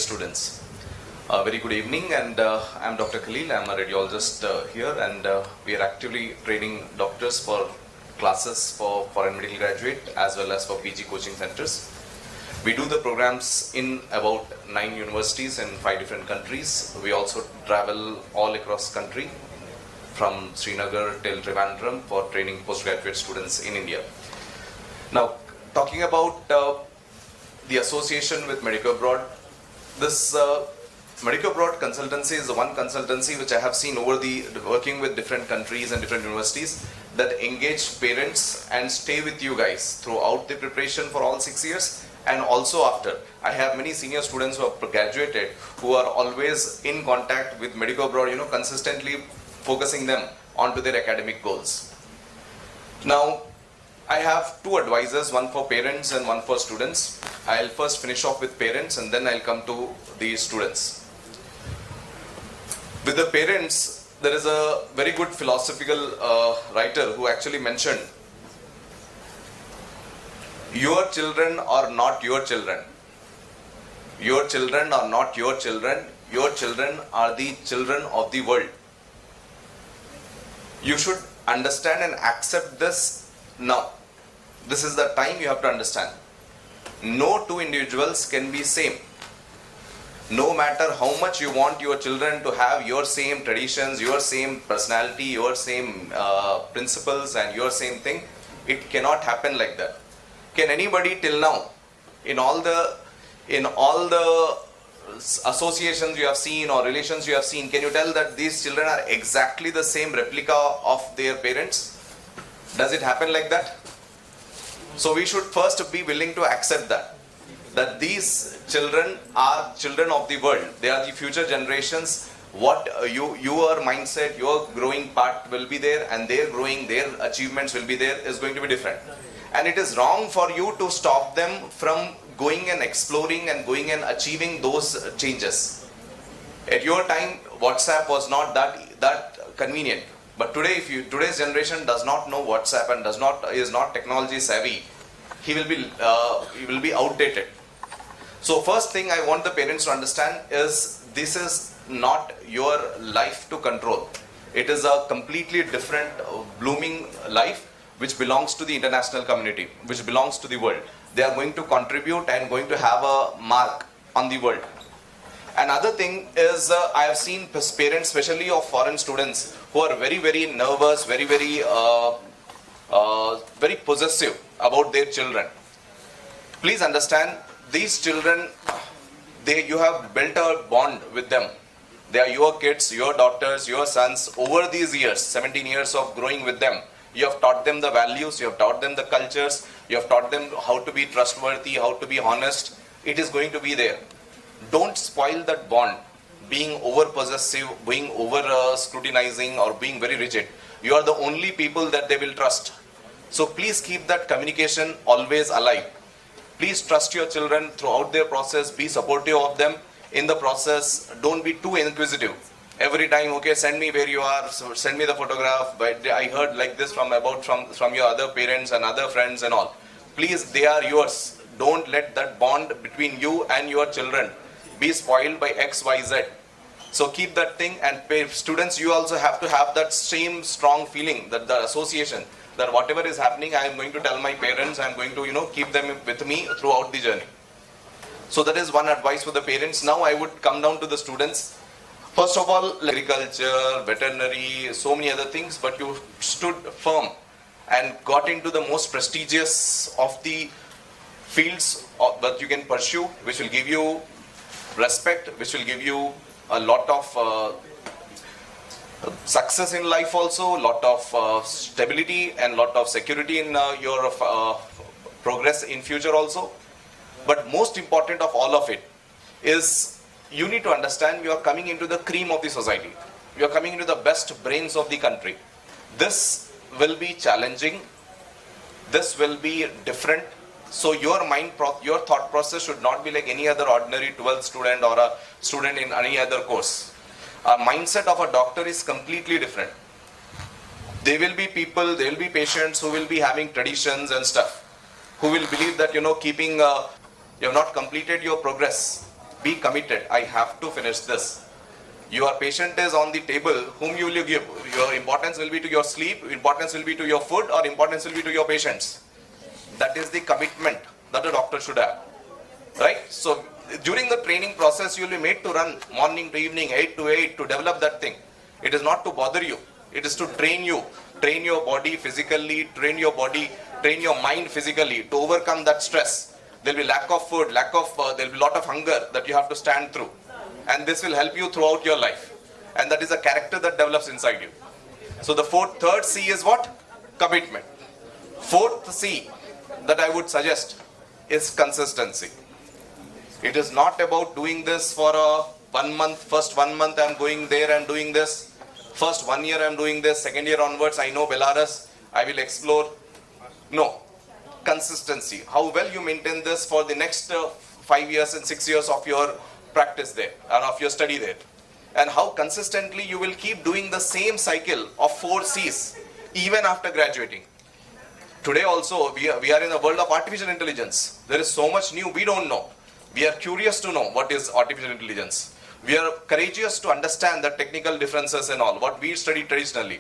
students. Very good evening, and I'm Dr. Khaleel. I'm a radiologist here, and we are actively training doctors for classes for foreign medical graduate as well as for PG coaching centers. We do the programs in about 9 universities in 5 different countries. We also travel all across country from Srinagar till Trivandrum for training postgraduate students in India. Now, talking about the association with Medico Abroad, this Medico Abroad Consultancy is the one consultancy which I have seen over the working with different countries and different universities that engage parents and stay with you guys throughout the preparation for all 6 years and also after. I have many senior students who have graduated who are always in contact with Medico Abroad, consistently focusing them onto their academic goals. Now, I have 2 advisors, one for parents and one for students. I'll first finish off with parents and then I'll come to the students. With the parents, there is a very good philosophical writer who actually mentioned, your children are not your children. Your children are not your children. Your children are the children of the world. You should understand and accept this now. This is the time you have to understand. No 2 individuals can be same. No matter how much you want your children to have your same traditions, your same personality, your same principles and your same thing, it cannot happen like that. Can anybody till now, in all the associations you have seen or relations you have seen, can you tell that these children are exactly the same replica of their parents? Does it happen like that? So we should first be willing to accept that these children are children of the world. They are the future generations. What your mindset, your growing part will be there, and their achievements will be there, is going to be different. And it is wrong for you to stop them from going and exploring and going and achieving those changes. At your time, WhatsApp was not that convenient. But today, today's generation does not know WhatsApp and is not technology savvy, he will be outdated. So first thing I want the parents to understand is this is not your life to control. It is a completely different blooming life which belongs to the international community, which belongs to the world. They are going to contribute and going to have a mark on the world. Another thing is I have seen parents, especially of foreign students, who are very, very nervous, very, very possessive about their children. Please understand, these children, you have built a bond with them. They are your kids, your daughters, your sons. Over these years, 17 years of growing with them, you have taught them the values, you have taught them the cultures, you have taught them how to be trustworthy, how to be honest. It is going to be there. Don't spoil that bond, being over possessive, being over scrutinizing or being very rigid. You are the only people that they will trust. So please keep that communication always alive. Please trust your children throughout their process, be supportive of them in the process. Don't be too inquisitive. Every time, okay, send me where you are, so send me the photograph, but I heard like this from your other parents and other friends and all. Please, they are yours. Don't let that bond between you and your children be spoiled by X, Y, Z. So keep that thing, and students, you also have to have that same strong feeling, that the association, that whatever is happening, I am going to tell my parents, I am going to, keep them with me throughout the journey. So that is one advice for the parents. Now I would come down to the students. First of all, agriculture, veterinary, so many other things, but you stood firm and got into the most prestigious of the fields that you can pursue, which will give you respect, which will give you a lot of success in life also, a lot of stability and lot of security in your progress in future also. But most important of all of it is you need to understand you are coming into the cream of the society. You are coming into the best brains of the country. This will be challenging. This will be different. So your thought process should not be like any other ordinary 12th student or a student in any other course. A mindset of a doctor is completely different. There will be people, there will be patients who will be having traditions and stuff, who will believe that, you have not completed your progress. Be committed. I have to finish this. Your patient is on the table. Whom you will give? Your importance will be to your sleep, importance will be to your food, or importance will be to your patients. That is the commitment that a doctor should have. Right? So during the training process, you will be made to run morning to evening, 8 to 8, to develop that thing. It is not to bother you. It is to train you. Train your body physically, train your mind physically to overcome that stress. There will be lack of food, there will be a lot of hunger that you have to stand through. And this will help you throughout your life. And that is a character that develops inside you. So the third C is what? Commitment. Fourth C that I would suggest is consistency. It is not about doing this for a 1 month. First 1 month I'm going there and doing this. First 1 year I'm doing this. Second year onwards I know Belarus. I will explore. No. Consistency. How well you maintain this for the next 5 years and 6 years of your practice there and of your study there. And how consistently you will keep doing the same cycle of 4 C's even after graduating. Today also we are in a world of artificial intelligence. There is so much new we don't know. We are curious to know what is artificial intelligence. We are courageous to understand the technical differences and all, what we studied traditionally.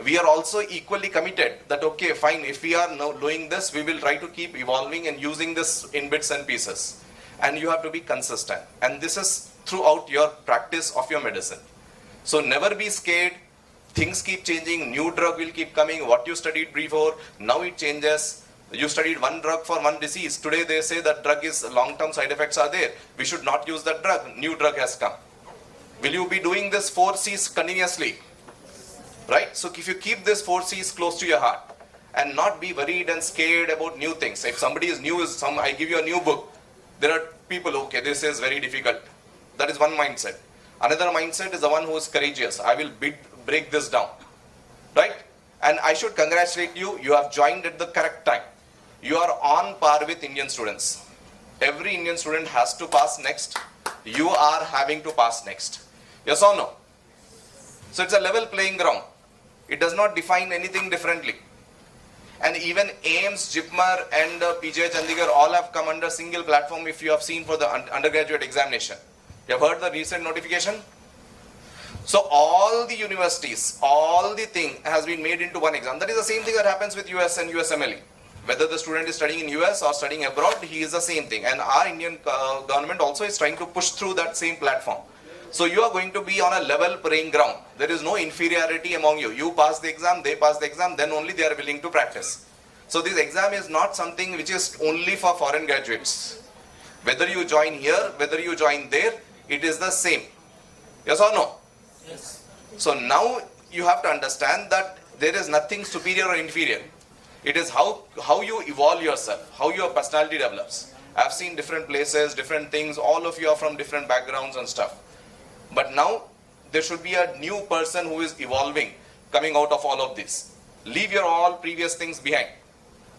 We are also equally committed that, okay, fine, if we are now doing this, we will try to keep evolving and using this in bits and pieces. And you have to be consistent. And this is throughout your practice of your medicine. So never be scared. Things keep changing. New drug will keep coming. What you studied before, now it changes. You studied one drug for one disease. Today they say that drug is long-term side effects are there. We should not use that drug. New drug has come. Will you be doing this 4 C's continuously? Right? So if you keep this 4 C's close to your heart and not be worried and scared about new things. If somebody is new, I give you a new book. There are people, okay, this is very difficult. That is one mindset. Another mindset is the one who is courageous. I will break this down. Right? And I should congratulate you. You have joined at the correct time. You are on par with Indian students. Every Indian student has to pass next. You are having to pass next. Yes or no? So it's a level playing ground. It does not define anything differently. And even AIMS, JIPMER and PGI Chandigarh all have come under single platform if you have seen for the undergraduate examination. You have heard the recent notification? So all the universities, all the thing has been made into one exam. That is the same thing that happens with US and USMLE. Whether the student is studying in US or studying abroad, he is the same thing. And our Indian government also is trying to push through that same platform. So you are going to be on a level playing ground. There is no inferiority among you. You pass the exam, they pass the exam, then only they are willing to practice. So this exam is not something which is only for foreign graduates. Whether you join here, whether you join there, it is the same. Yes or no? Yes. So now you have to understand that there is nothing superior or inferior. It is how you evolve yourself, how your personality develops. I have seen different places, different things. All of you are from different backgrounds and stuff. But now there should be a new person who is evolving, coming out of all of this. Leave your all previous things behind.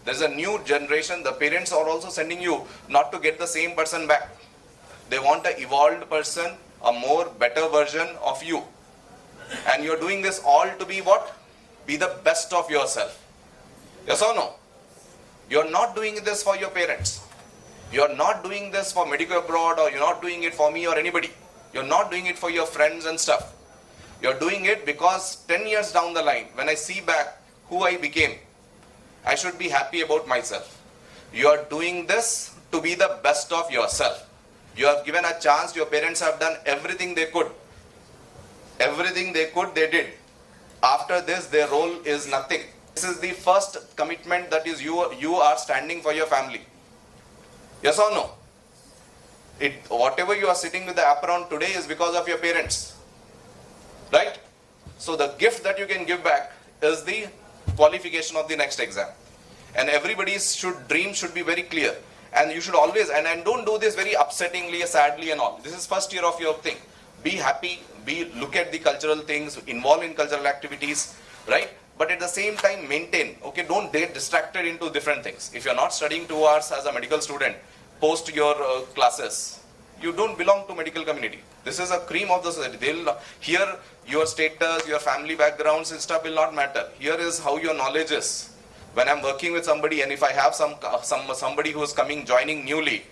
There's a new generation. The parents are also sending you not to get the same person back. They want an evolved person, a more better version of you. And you're doing this all to be what? Be the best of yourself. Yes or no? You're not doing this for your parents. You're not doing this for Medico Abroad, or you're not doing it for me or anybody. You're not doing it for your friends and stuff. You're doing it because 10 years down the line, when I see back who I became, I should be happy about myself. You're doing this to be the best of yourself. You have given a chance. Your parents have done everything they could. Everything they could, they did. After this, their role is nothing. This is the first commitment, that is you are standing for your family. Yes or no? Whatever you are sitting with the apron today is because of your parents. Right? So the gift that you can give back is the qualification of the next exam. And everybody's dream should be very clear. And you should always, and don't do this very upsettingly, sadly and all. This is first year of your thing. Be happy, look at the cultural things, involve in cultural activities, right? But at the same time maintain, okay, don't get distracted into different things. If you're not studying 2 hours as a medical student, post your classes, you don't belong to medical community. This is a cream of the society. Here your status, your family backgrounds and stuff will not matter. Here is how your knowledge is. When I'm working with somebody, and if I have somebody who is joining newly,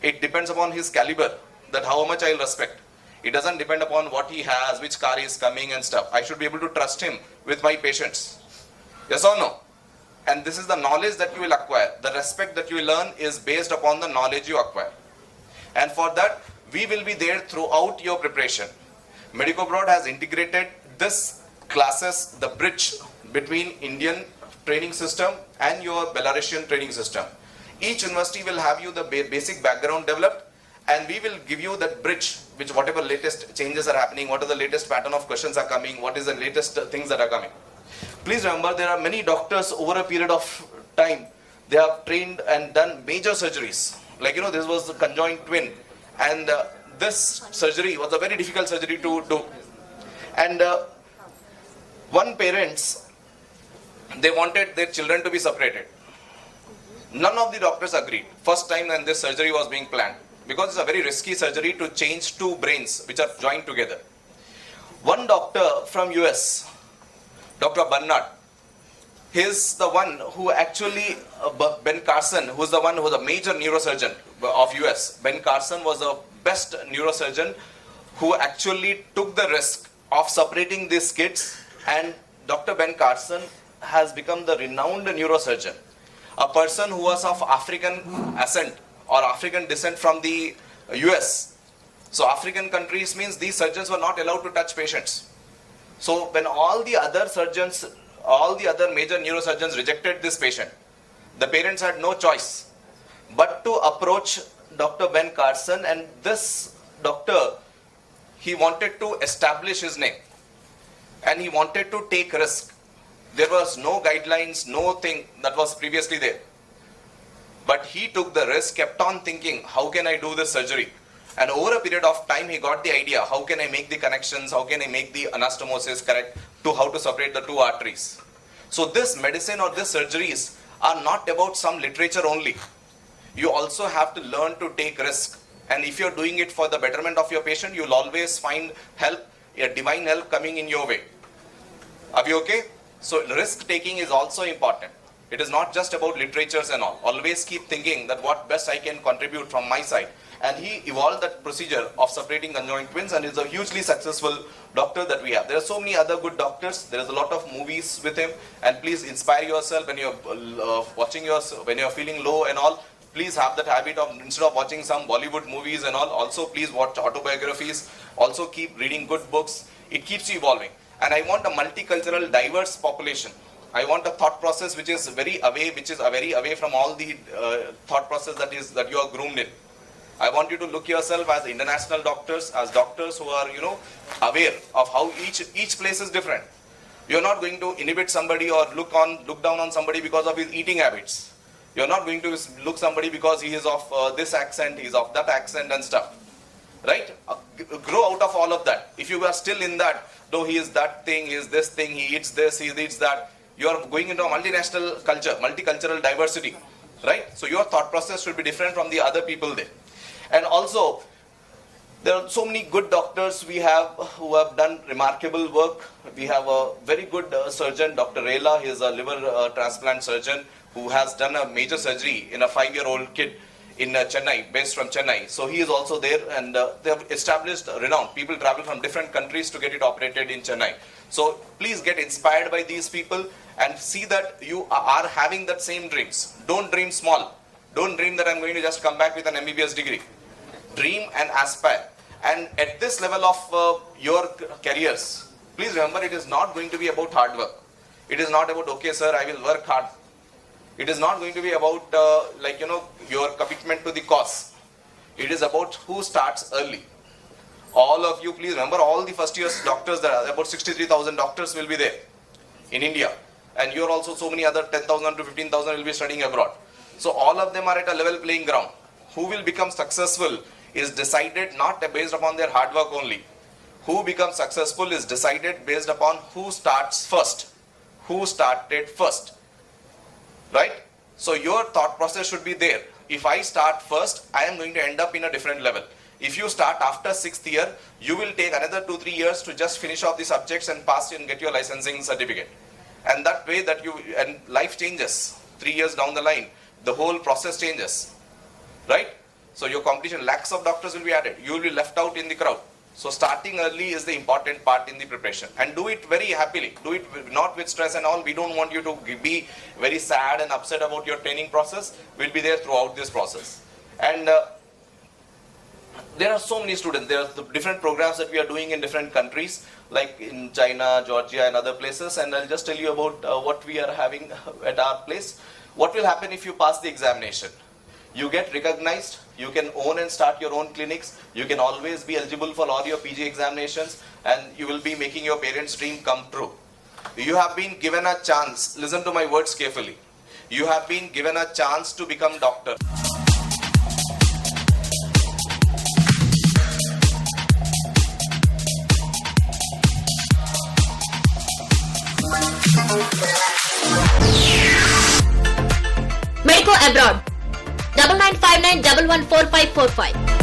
it depends upon his caliber. that how much I'll respect. It doesn't depend upon what he has, which car is coming and stuff. I should be able to trust him with my patients. Yes or no? And this is the knowledge that you will acquire. The respect that you will learn is based upon the knowledge you acquire. And for that, we will be there throughout your preparation. Medico Abroad has integrated this classes, the bridge between Indian training system and your Belarusian training system. Each university will have you the basic background developed, and we will give you that bridge, which whatever latest changes are happening, what are the latest pattern of questions are coming, what is the latest things that are coming. Please remember, there are many doctors over a period of time, they have trained and done major surgeries. Like, this was the conjoined twin, and this surgery was a very difficult surgery to do. And one parents, they wanted their children to be separated. None of the doctors agreed. First time when this surgery was being planned, because it's a very risky surgery to change two brains which are joined together. One doctor from US, Dr. Bernard, he's the one who actually, Ben Carson, who's the one who was a major neurosurgeon of US. Ben Carson was the best neurosurgeon who actually took the risk of separating these kids, and Dr. Ben Carson has become the renowned neurosurgeon. A person who was of African ascent or African descent from the US. So African countries means these surgeons were not allowed to touch patients. So when all the other surgeons, all the other major neurosurgeons rejected this patient, the parents had no choice but to approach Dr. Ben Carson, and this doctor, he wanted to establish his name and he wanted to take risk. There was no guidelines, no thing that was previously there. But he took the risk, kept on thinking, how can I do this surgery? And over a period of time, he got the idea, how can I make the connections, how can I make the anastomosis correct, to how to separate the two arteries. So this medicine or this surgeries are not about some literature only. You also have to learn to take risk. And if you're doing it for the betterment of your patient, you'll always find help, a divine help coming in your way. Are we okay? So risk taking is also important. It is not just about literatures and all. Always keep thinking that what best I can contribute from my side. And he evolved that procedure of separating conjoined twins, and is a hugely successful doctor that we have. There are so many other good doctors. There is a lot of movies with him. And please inspire yourself when you're watching when you're feeling low and all. Please have that habit of, instead of watching some Bollywood movies and all, also please watch autobiographies. Also keep reading good books. It keeps you evolving. And I want a multicultural, diverse population. I want a thought process which is very away from all the thought process that you are groomed in. I want you to look yourself as international doctors, as doctors who are, aware of how each place is different. You're not going to inhibit somebody or look down on somebody because of his eating habits. You're not going to look somebody because he is of this accent, he is of that accent and stuff. Right? Grow out of all of that. If you are still in that, no, he is that thing, he is this thing, he eats this, he eats that, you are going into a multinational culture, multicultural diversity. Right? So your thought process should be different from the other people there. And also, there are so many good doctors we have who have done remarkable work. We have a very good surgeon, Dr. Rela. He is a liver transplant surgeon who has done a major surgery in a 5-year-old kid in Chennai, based from Chennai. So he is also there, and they have established renown. People travel from different countries to get it operated in Chennai. So please get inspired by these people and see that you are having that same dreams. Don't dream small. Don't dream that I'm going to just come back with an MBBS degree. Dream and aspire. And at this level of your careers, please remember, it is not going to be about hard work. It is not about, okay sir, I will work hard. It is not going to be about your commitment to the cause. It is about who starts early. All of you, please remember, all the first years doctors, there are about 63,000 doctors will be there in India. And you are also so many other 10,000 to 15,000 will be studying abroad. So all of them are at a level playing ground. Who will become successful is decided not based upon their hard work only. Who becomes successful is decided based upon who starts first. Who started first. Right? So your thought process should be there. If I start first, I am going to end up in a different level. If you start after 6th year, you will take another 2-3 years to just finish off the subjects and pass and get your licensing certificate. And that way and life changes. 3 years down the line, the whole process changes. Right? So your competition, lakhs of doctors will be added. You will be left out in the crowd. So starting early is the important part in the preparation, and do it very happily. Do it not with stress and all. We don't want you to be very sad and upset about your training process. We'll be there throughout this process. And there are so many students. There are the different programs that we are doing in different countries, like in China, Georgia, and other places. And I'll just tell you about what we are having at our place. What will happen if you pass the examination? You get recognized, you can own and start your own clinics, you can always be eligible for all your PG examinations, and you will be making your parents' dream come true. You have been given a chance, listen to my words carefully, you have been given a chance to become doctor. Medico Abroad 9959114545